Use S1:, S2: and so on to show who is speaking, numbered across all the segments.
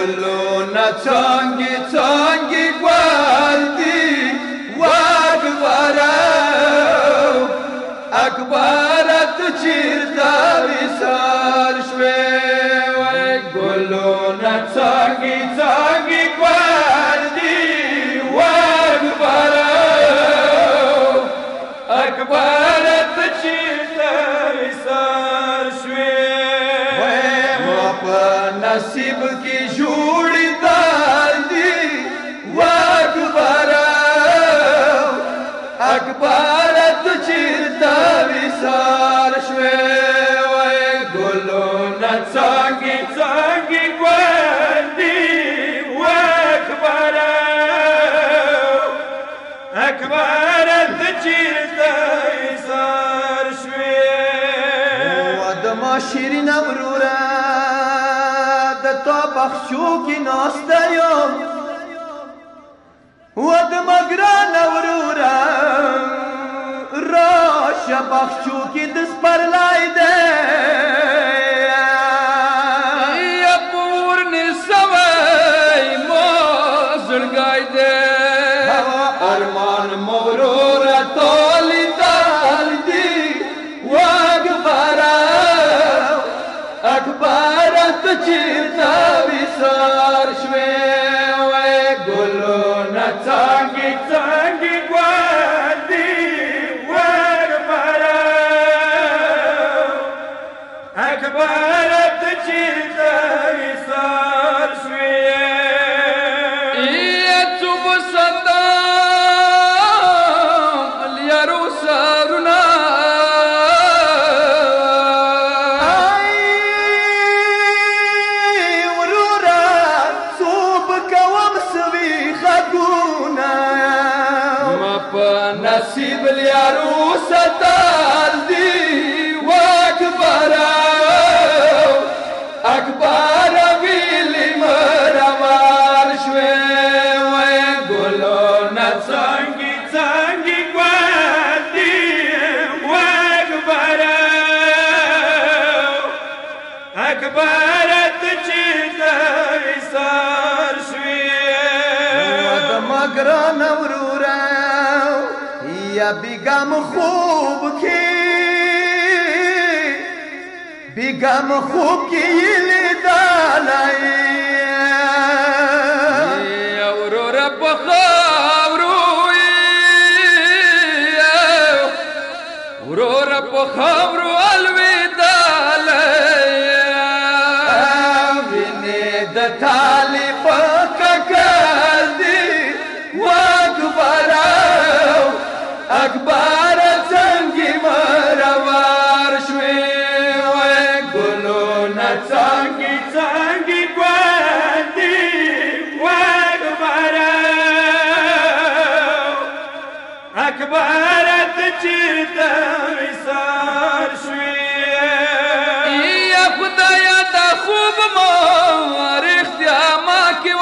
S1: گلونه څانګې څانګې ګل دي واکبره اکبره ته چېرته وصال شوې وای ګلونه څانګې څانګې ګل دي واکبره اکبره ته چېرته وصال شوې وای ما په نصیب کې جوړې دال دي واکبره اکبره ته چېرته وصال شوې وای ګلونه څانګې څانګې ګل دي واکبره اکبره ته چېرته وصال شوې د ما شیرینه وروره د تا بخشو کې ناسته یم و د ما ګرانه وروره راشه بخشو کې د سپرلی دی یا پور نر سوی ما زړګی دی ارمان مو وروره تالی دال دي واکبره اکبره ته چېرته وصال شوې وای ګلونه څانګې څانګې ګل دي واکبره اکبره ته چېرته وصال شوې یا څوب صدام الیارو سرونه نصیب لیارو ستال دی واکبره اکبره ویلی مروال شوې وای ګلونه څانګې څانګې ګل دي واکبره اکبره ته چېرته وصال شوې د ما ګرانه وروره یا بیگم خوب کی لیدلی وروره په خاورو الویدلی وینې د تالي په ککر دي واکبره اکبره څنګه مروار شوې وای ګلونه څانګې څانګې ګل دي واکبره اکبره ته چېرته وصال شوې یا خدایه دا خوب ما رښتیا ما کې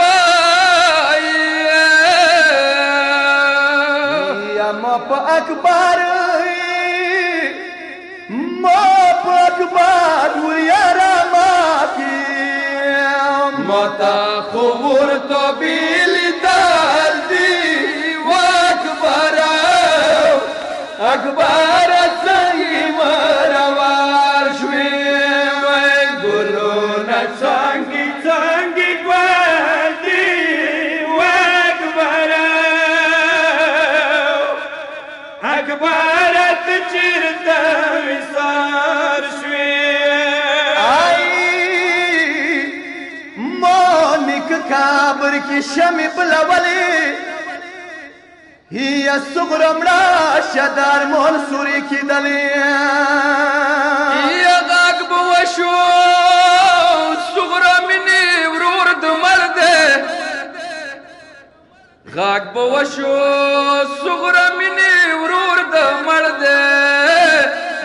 S1: ما په اکبر ویاره ما کې ما ته خو ورته بېلیدل دي واکبره اکبره څنګه مروار شوې وای ګلونه څانګې څانګې ګل دي واکبره اکبره ته چېرته وصال شوې ما نیک کابر کې شمې بلولې یا صغره مړه شدار منصورې کېدلې یا غږ به وشو صغره مینې ورور د مړ دی غږ به وشو صغره مینې ورور د مړ دی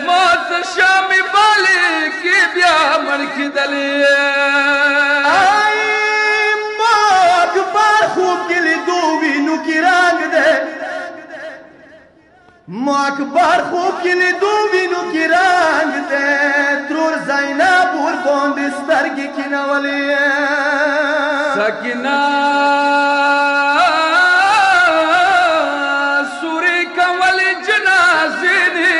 S1: ما ته شامې بالې کې بیا مړ کېدلې ما اکبر خوب کې لیدو وینو کې رنګ دی ما اکبر خوب کې لیدو وینو کې رنګ دی ترور زینب ور باندې سترګې کېنولې سکینہ سوری کول جنازې دي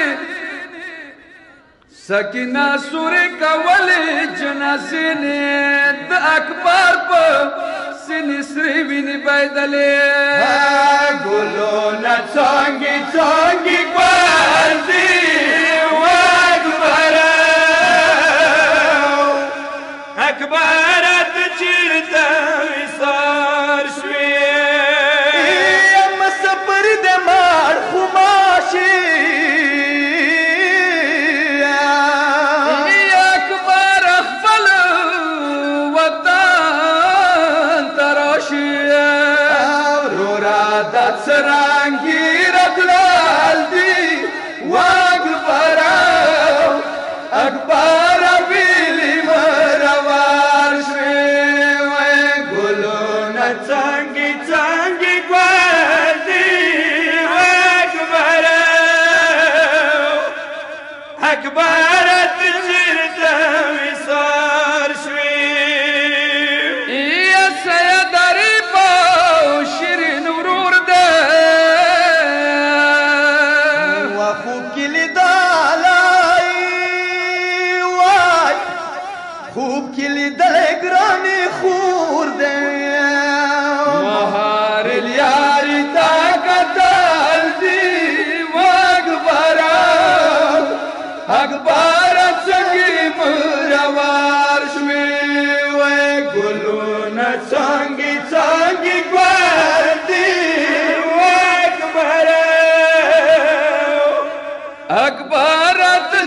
S1: سکینہ سوری کول جنازې دي د اکبر په سینې سرې وینې بهېدلې ګلونه څانګې څانګې ګوندې اکبرت چیرته وصال شوې مسافر د مار خماشي اکبر خپل وطن ته راشي ورورا د څرنګې راتلل دي واکبر اکبر اکبرت چیرته وصال شوې یا سید عریفه شیرین ورور ده وخوب کې لیدلی وای خوب کې لیدلی ګرانې خور ده مهار الیاري تا کتل دي اکبر څنګه مروار شوې وای ګلونه څنګه څنګه ګوندې اکبر اکبر ته